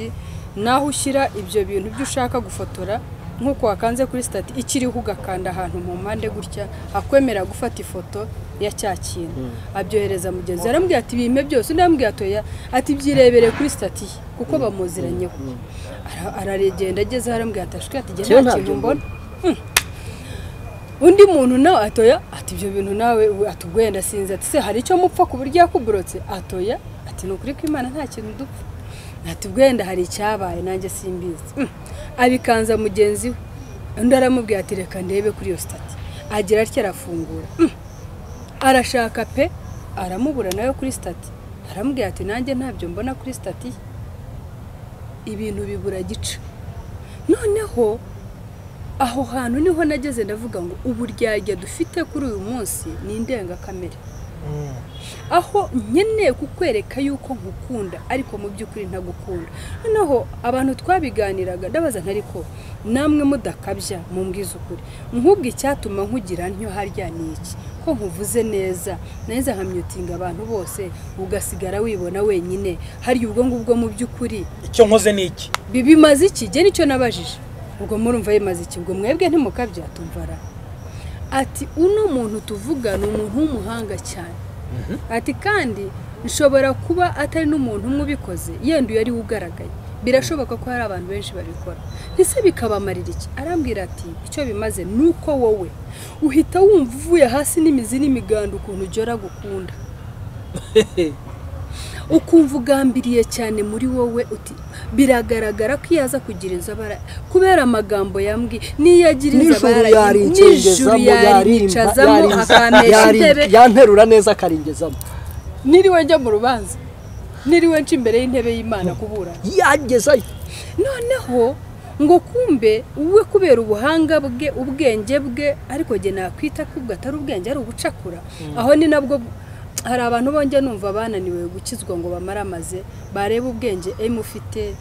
naho ushyira ibyo bintu byo ushaka gufotora nkuko wakanze kuri stati ikiriho ugakanda ahantu mu mpande gutya akwemera gufata ifoto ya cya kintu abyohereza mugenzi arambwira ati bime byose ndambwira atoya ati byirebere kuri stati kuko bamuziranyeho araregenda ageze arambwira atashwe ati genda nta kintu mbona undi muntu nawe atoya ati ibyo bintu nawe atugwenda sinze ati se hari icyo mupfa ku buryo yakuburotse atoya ati nukuri ko Imana nta kintu dupfa ati bwenda hari icyabaye nanjye simbizi abikanza mugenzi we undi aramubwira ati reka ndebe kuri iyo stati agira atya arafungura arashaka pe aramubura nayo kuri stati aramubwira ati nanjye ntabyo mbona kuri stati ibintu bibura gica noneho aho hantu niho nageze ndavuga ngo uburyarya dufite kuri uyu munsi ni indengakamere aho nkeneye kukwereka yuko nkukunda ariko mu by'ukuri ntagukunda noneho abantu twabiganiraga ndabaza ntariko namwe mudakabya mumbwiza ukuri nkubwe icyatuma nkugira ntyo harya niki ko nkuvuze neza nkamyutinga abantu bose ugasigara wibona wenyine hari ubwo ngubwo mu by'ukuri icyo nkoze niki bimaze iki je nicyo nabajije ubwo murumva yimaze iki ubwo mwebwe ntimukabya tumvara ati uno muntu tuvuga ni umuntu w'umuhanga cyane ati kandi nshobora kuba atari n'umuntu umwe ubikoze yenda yari ugaragaye birashoboka ko hari abantu benshi babikora ndetse bikabamarira iki arambwira ati icyo bimaze nuko wowe uhita wumva uvuye hasi n'imizi n'imiganda ukuntu ujora gukunda ukumva ugambiriye cyane muri wowe uti biragaragara ko yaza kugira inzabara kubera amagambo yambwi niyagira inzabara n'ijuru yaricazamo akamesha intebe yanterura neza akaringezamo niriwe njya mu rubanza niriwe nca imbere y'intebe y'Imana kubura yagezayo noneho ngo kumbe uwe kubera ubuhanga bwe ubwenge bwe ariko je nakwita kubwo atari ubwenge ari ubucakura aho ni nabwo hari abantu bonge numva bananiwe gukizwa ngo bamaramaze bareba ubwenge ufite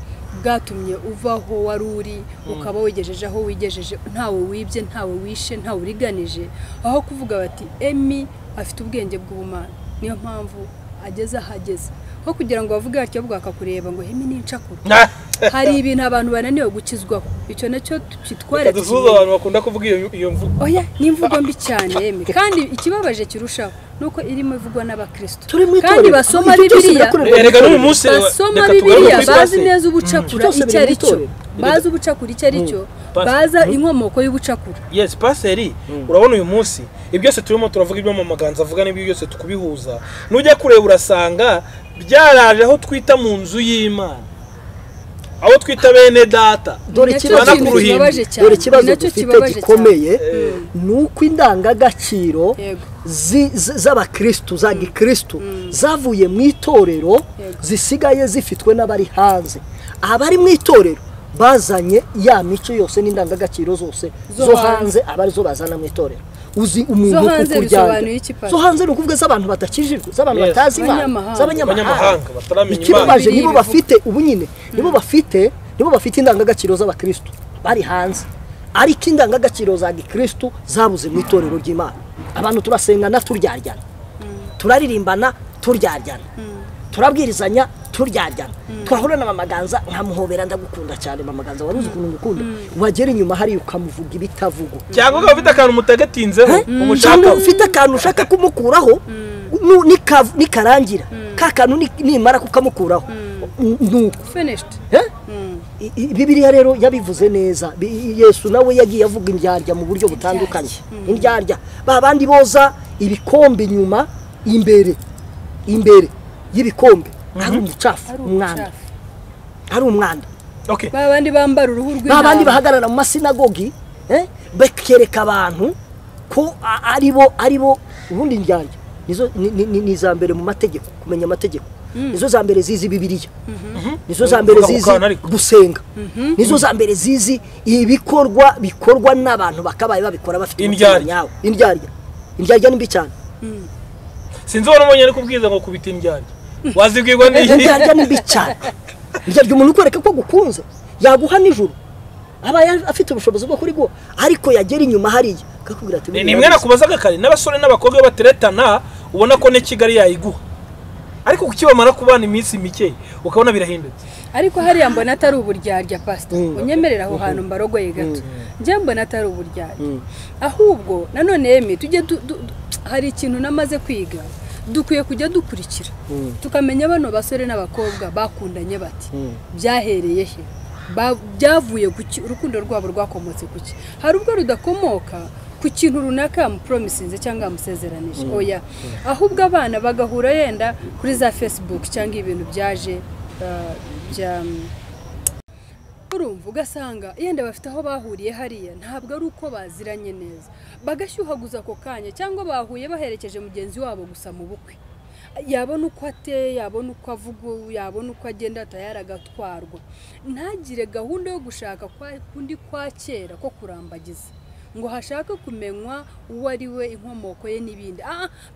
bwatumye uvaho waruri ukaba wegejeje aho wigejeje ntawe wibye ntawe wishe ntawe uriganije aho kuvuga bati Emi afite ubwenge bw'ubumana niyo mpamvu ageze ahageze aho kugira ngo bavuge atyo bwakakureba ngo Emi ni incakura hari ibintu abantu bananiwe gukizwaho icyo nacyo kitware dusuza abantu bakunda kuvuga iyo mvugo oya ni imvugo mbi cyane Emi kandi ikibabaje kirushaho nuko irimo ivugwa n'abakristo kandi basoma Bibiliya erega no munsi basoma Bibiliya bazi neza ubucakura icyo ari cyo bazi ubucakura icyo ari cyo baza inkomoko y'ubucakura yes paseri urabona uyu munsi ibyose turimo turavuga ibyo mu maganza avuga n'ibyo byose tukubihuza nujya kureba urasanga byaraje aho twita mu nzu y'Imana aho twita bene data dore ikibazo dufite gikomeye nuko indangagaciro z'abakristo za gikristo zavuye mu itorero zisigaye zifitwe n'abari hanze abari mu itorero bazanye ya mico yose n'indangagaciro zose zo hanze abari zo bazana mu itorero uzi umuntu kukuryana zo hanze nukuvuga z'abantu batakijijwe z'abantu batazi Imana z'abanyamahanga bataramenya Imana nibo bafite ubunyine nibo bafite indangagaciro z'abakristo bari hanze ariko indangagaciro za gikristo zabuze mu itorero ry'Imana abantu turasengana turyaryana turaririmbana turyaryana turabwirizanya turyarya twahura na mamaganza nkamuhobera ndagukunda cyane mamaganza waruzi ukuntu ngukunda wagera inyuma hari ukamuvuga ibitavugo cyangwa ufite akantu mutagatinzeho umushaka ufite akantu ushaka kumukuraho nikarangira ka kantu nimara kukamukuraho nuko finished Bibiliya rero yabivuze neza Yesu nawe yagiye avuga indyarya mu buryo butandukanye indyarya babandi boza ibikombe inyuma imbere y'ibikombe ari umucafu umwanda ari umwanda okay babandi bambara uruhu rw'intama babandi bahagarara mu masinagogi bekereka abantu ko aribo ubundi indyarya nizo ni za mbere mu mategeko kumenya amategeko nizo za mbere zizi Bibiliya nizo za mbere zizi gusenga nizo za mbere zizi bikorwa n'abantu bakabaye babikora bafite indyarya nimbi cyane sinzi wari umenye ariko kubwiza ngo kubita indyarya wazibwirwa n'iki indyarya nimbi cyane indyarya umuntu ukwereka ko gukunze yaguha nijoro aba afite ubushobozi bwo kuri go ariko yagera inyuma hariya kakubwira ati ni mwe nakubazaga kare n'abasore n'abakobwa bateretana ubona ko ne Kigali yayiguha ariko kukibamara kubana iminsi mike ukabona birahindutse ariko hariya mbona atari uburyarya pastor unyemerera aho hantu mbarogoye gato nje mbona atari uburyarya ahubwo nanone yemi tujye hari ikintu namaze kwiga dukwiye kujya dukurikira tukamenya bano basore n'abakobwa bakundanye bati byahereye he byavuye kuki urukundo rwabo rwakomotse kuki hari ubwo rudakomoka ku kintu runaka mu promisinze cyangwa amusezeranije oya ahubwo abana bagahura yenda kuri za Facebook cyangwa ibintu byaje urumva ugasanga yenda bafite aho bahuriye hariya ntabwo ari uko baziranye neza bagashyuhaguza ako kanya cyangwa bahuye baherekeje mugenzi wabo gusa mu bukwe yabona uko ateye yabona uko avuga yabona uko agenda atayaragatwarwa ntagire gahunda yo gushaka kundi kwa kera ko kurambagiza ngo hashaka kumenywa uwo ari we inkomoko ye n'ibindi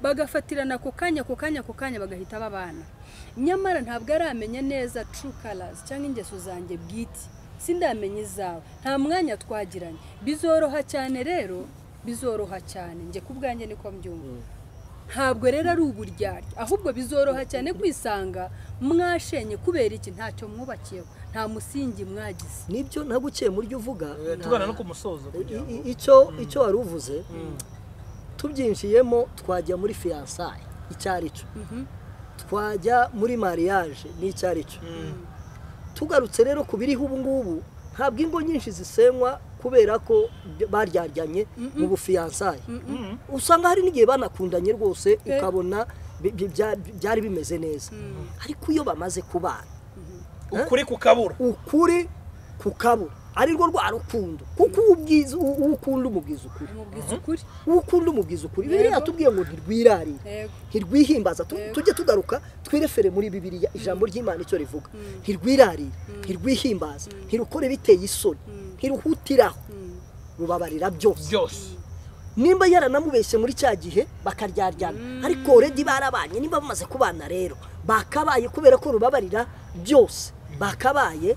bagafatirana ako kanya bagahita babana nyamara ntabwo aramenya neza true colors cyangwa ingeso zanjye bwite sindamenye izawe nta mwanya twagiranye bizoroha cyane rero bizoroha cyane nge kubwanjye niko mbyumva ntabwo rero ari uburyarya ahubwo bizoroha cyane kwisanga mwashenye kubera iki ntacyo mwubakiyeho nta musingi mwagize nibyo nagukiye muri uvuga tugana no kumusozo icyo wari uvuze tubyinshiyemo twajya muri fiançailles icyarico twajya muri mariage n'icyarico tugarutse rero kubiriho ubu ngubu ntabwo ingo nyinshi zisenywa kubera ko baryaryanye mu bufiançailles usanga hari n'igihe banakundanye rwose ukabona byari bimeze neza ariko iyo bamaze kubana ukuri kukabura ari rwo rwa rukundo kuko ukunda umubwiza ukuri Bibiliya yatubwiye ngo ntirwihimbaza tujye tugaruka twirefere muri Bibiliya ijambo ry'Imana icyo rivuga ntirwirarira ntirwihimbaza ntirukore biteye isoni ntiruhutiraho rubabarira byose nimba yaranamubeshye muri cya gihe bakaryaryana ariko already barabanye nimba bamaze kubana rero bakabaye kubera ko rubabarira byose bakabaye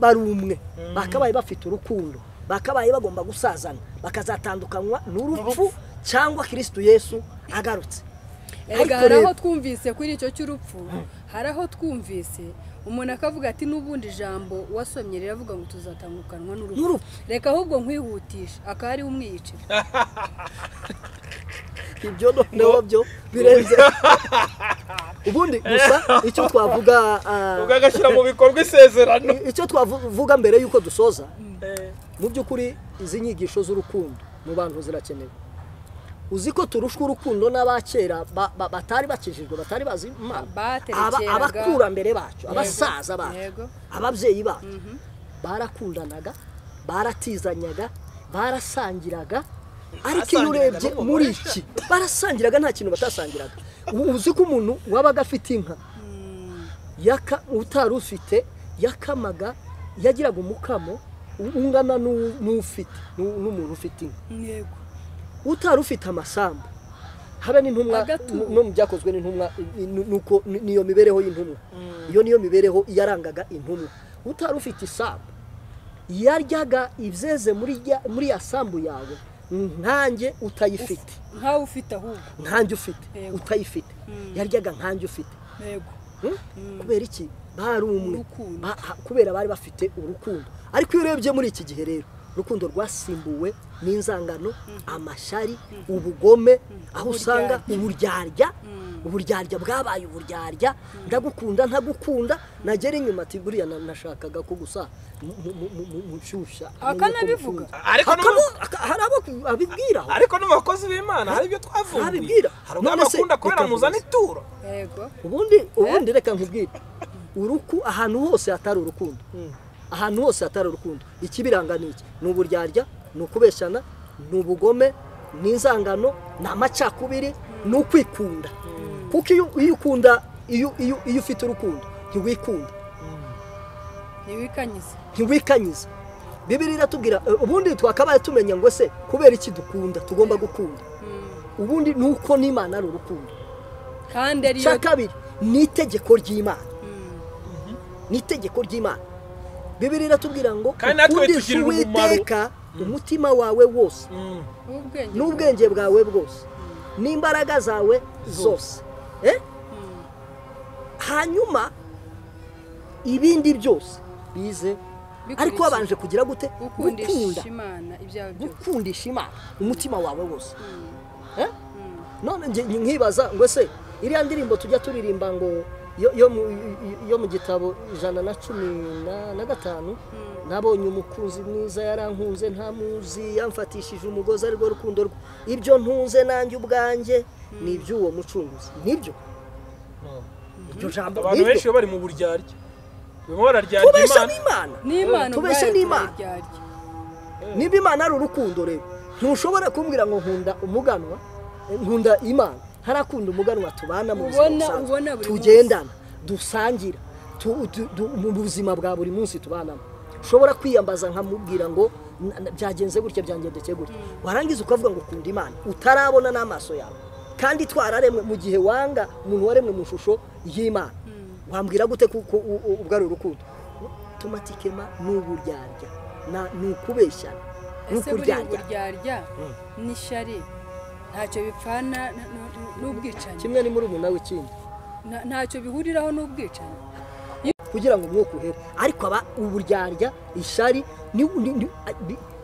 barumwe bakabaye bafite urukundo bakabaye bagomba gusazana bakazatandukanywa n'urupfu cyangwa Kristo Yesu agarutse hari aho twumvise kuri icyo cy'urupfu hari aho twumvise umuntu akavuga ati n'ubundi ijambo wasomye riravuga ngo tuzatangukanwa n'urupfu reka ahubwo nkwihutisha akari umwiyicira ibyo noneho byo birenze ubundi gusa icyo twavuga ugagashyira mu bikorwa isezerano icyo twavuga mbere yuko dusoza mu by'ukuri izi nyigisho z'urukundo mu bantu zirakenewe uzi ko turushwa urukundo n'abakera batari bakijijwe batari bazi abakurambere bacu abasaza bacu ababyeyi bacu barakundanaga baratizanyaga barasangiraga ariko iyo urebye muri iki barasangiraga nta kintu batasangiraga uzi ko umuntu wabaga afite inka utari ufite yakamaga yagiraga umukamo ungana n'ufite n'umuntu ufite inka utari ufite amasambu habe n'intumwa no mu byakozwe n'intumwa nuko niyo mibereho y'intumwa iyo niyo mibereho yarangaga intumwa utari ufite isambu yaryaga ibyeze muri ya sambu yawe nkanjye utayifite nkawe ufite ahubwo nkanjye ufite utayifite yaryaga nkanjye ufite kubera iki bari umwe kubera bari bafite urukundo ariko iyo urebye muri iki gihe rero urukundo rwasimbuwe n'inzangano amashari ubugome aho usanga uburyarya bwabaye uburyarya ndagukunda ntagukunda nagera inyuma ati buriya nashakaga ko gusa mushusha akanabivuga ariko hari ababibwira ariko n'abakozi b'Imana hari ibyo twavumbuye hari abakunda korera muzana ituro yego ubundi reka nkubwire ahantu hose hatari urukundo ahantu hose hatari urukundo ikibiranga niki n'uburyarya n'ukubeshana n'ubugome n'inzangano n'amacakubiri n'ukwikunda kuko iyo ukunda iyo ufite urukundo ntiwikanyiza Bibiliya iratubwira ubundi twakabaye tumenya ngo se kubera iki dukunda tugomba gukunda ubundi nuko n'Imana ari urukundo kandi ari yo kabiri n'itegeko ry'Imana Bibiliya iratubwira ngo ukundishe Uwiteka umutima wawe wose n'ubwenge bwawe bwose n'imbaraga zawe zose hanyuma ibindi byose bize ariko wabanje kugira gute gukundisha Imana umutima wawe wose none nkibaza ngo se iriya ndirimbo tujya turirimba ngo yo mu gitabo 115 nabonye umukunzi mwiza yarankunze ntamuzi yamfatishije umugozi ariko rukundo rwe ibyo ntunze nanjye ubwanjye ni iby'uwo mucunguzi nibyo iryo jambo abantu benshi bari mu buryarya bararyarya n'Imana tubeshe n'Imana niba Imana ari urukundo rero ntushobora kumbwira ngo nkunda Imana harakunda umuganwa tubana mu buzima tugendana dusangira mu buzima bwa buri munsi tubanamo ushobora kwiyambaza nkamubwira ngo byagenze gutya byangendekeye gutya warangiza ukavuga ngo ukunda Imana utarabona n'amaso yawe kandi twararemwe mu gihe wanga umuntu waremwe mu shusho y'Imana wambwira gute kuko ubwo ari urukundo automatikema n'uburyarya n'ukubeshyana n'ukuryarya n'ishari ntacyo bipfana n'ubwicanyi kimwe ni muri umuntu nawe ikindi ntacyo bihuriraho n'ubwicanyi kugira ngo umwuka uhere ariko aba uburyarya ishari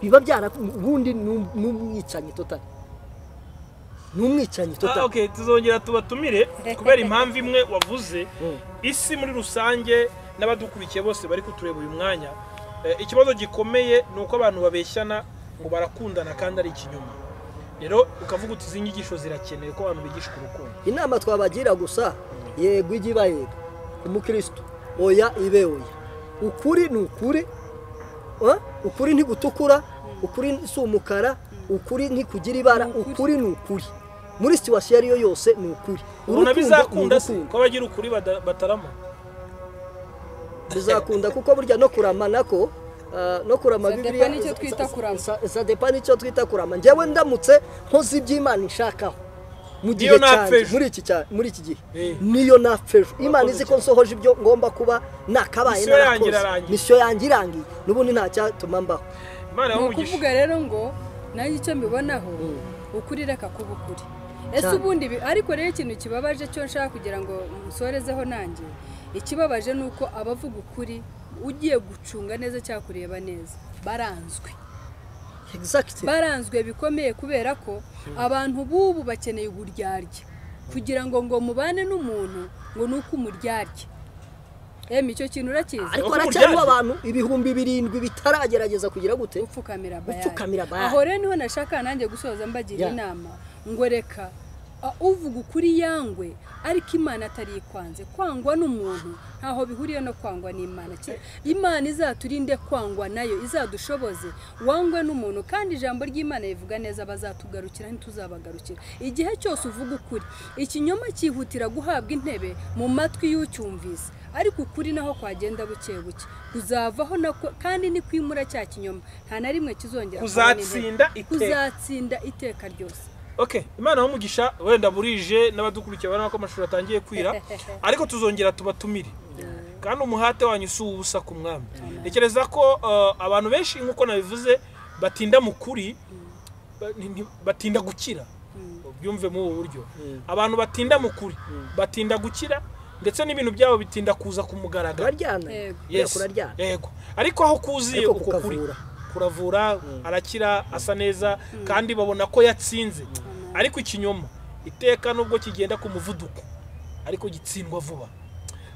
biba byara ubundi n'umwicanyi total okay tuzongera tubatumire kubera impamvu imwe wavuze isi muri rusange n'abadukurikiye bose bari kutureba uyu mwanya ikibazo gikomeye nuko abantu babeshyana ngo barakundana kandi ari ikinyoma rero ukavuga uti zinyigisho zirakeneye ko abantu bigisha urukundo inama twabagira gusa yego igibayego umukristo oya ibe oya ukuri ni ukuri ntigutukura ukuri si umukara ukuri ntikugira ibara ukuri ni ukuri muri situation ariyo yose ni ukuri uruna bizakunda ko bagira ukuri batarama bizakunda kuko burya no kurama nako no kurama Bibiliya nicyo twita kurama ça dépend nicyo twita kurama njyewe ndamutse nkoze iby'Imana ishakaho mu gihe cyane muri iki gihe niyo napfejo Imana izi ko nsohoje ibyo ngomba kuba nakabaye narakoze mission yanjye irangiye nubundi nta cyatuma mbaho no kuvuga rero ngo nanjye icyo mbibonaho ukuri reka kuba ukuri ese ubundi ariko rero ikintu kibabaje cyo nshaka kugira ngo musorezeho nanjye ikibabaje nuko abavuga ukuri ugiye gucunga neza cyangwa kureba neza baranzwe bikomeye kubera ko abantu bubu bakeneye uburyarya kugira ngo mubane n'umuntu ngo nuko umuryarya icyo kintu urakiza ariko aracyariho abantu ibihumbi 7 bitaragerageza kugira gute upfukamira baya aho rero niho nashaka nanjye gusoza mbagira inama ngo reka uvuga ukuri yangwe ariko Imana atari ikwanze kwangwa n'umuntu ntaho bihuriye no kwangwa n'Imana Imana izaturinde kwangwa nayo izadushoboze wangwe n'umuntu kandi ijambo ry'Imana rivuga neza bazatugarukira ntituzabagarukira igihe cyose uvuga ukuri ikinyoma cyihutira guhabwa intebe mu matwi y'ucyumvise ariko ukuri naho kwagenda buke kuzavaho nako kandi ni kwimura cya kinyoma nta na rimwe kizongera kuzatsinda iteka ryose okay Imana umugisha wenda burije n'abadukurikiye barana ko amashuri atangiye kwira ariko tuzongera tubatumire kandi umuhate wanyu si ubusa ku mwami ntekereza ko abantu benshi nkuko nabivuze batinda mu kuri batinda gukira byumve mu buryo abantu batinda mu kuri batinda gukira ndetse n'ibintu byabo bitinda kuza ku mugaragaro Turaryana. Yes. Kuraryana. Yego ariko aho kuziye Ariko uko kuri kukavura. kuravura arakira asa neza kandi babona ko yatsinze ariko ikinyoma iteka nubwo kigenda ku muvuduko ariko gitsindwa vuba.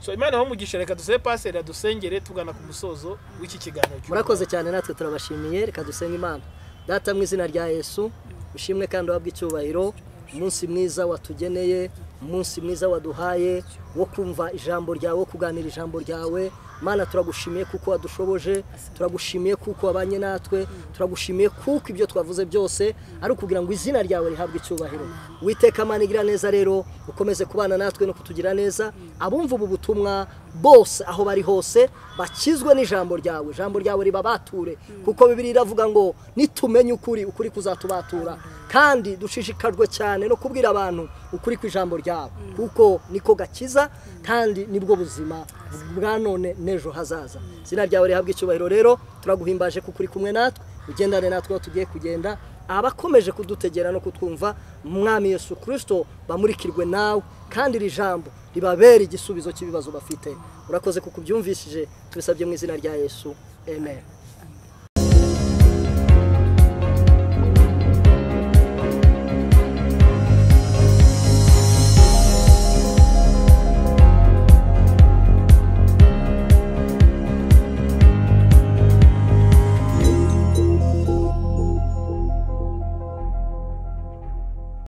So Imana bamugisha, reka dusebe pastor adusengere tugana ku musozo w'iki kiganiro. Murakoze cyane, natwe turabashimiye. Reka dusenga Imana. Data mu izina rya Yesu, ushimwe kandi wabwe icyubahiro, umunsi mwiza watugeneye, umunsi mwiza waduhaye wo kumva ijambo ryawe, kuganira ijambo ryawe. Mana turagushimiye kuko wadushoboje, turagushimiye kuko wabanye natwe, turagushimiye kuko ibyo twavuze byose ari ukugira ngo izina ryawe rihabwe icyubahiro. Witeka Mana igira neza rero, ukomeze kubana natwe no kutugira neza. Abumva ubu butumwa bose aho bari hose bakizwe n'ijambo ryawe, ijambo ryawe ribabature kuko Bibiliya iravuga ngo nitumenye ukuri, ukuri kuzatubatura. Kandi dushishikajwe cyane no kubwira abantu ukuri kw'ijambo ryawe kuko niko gakiza kandi nibwo buzima bwa none nejo hazaza. Izina ryawe rihabwe icyubahiro rero, turaguhimbaje kuko uri kumwe natwe, ugendane natwe aho tugiye kugenda. Abakomeje kudutegera no kutwumva, Mwami Yesu Kristo bamurikirwe nawe kandi iri jambo ribabera igisubizo cy'ibibazo bafite. Urakoze kuko ubyumvishije, tubisabye mu izina rya Yesu, amen.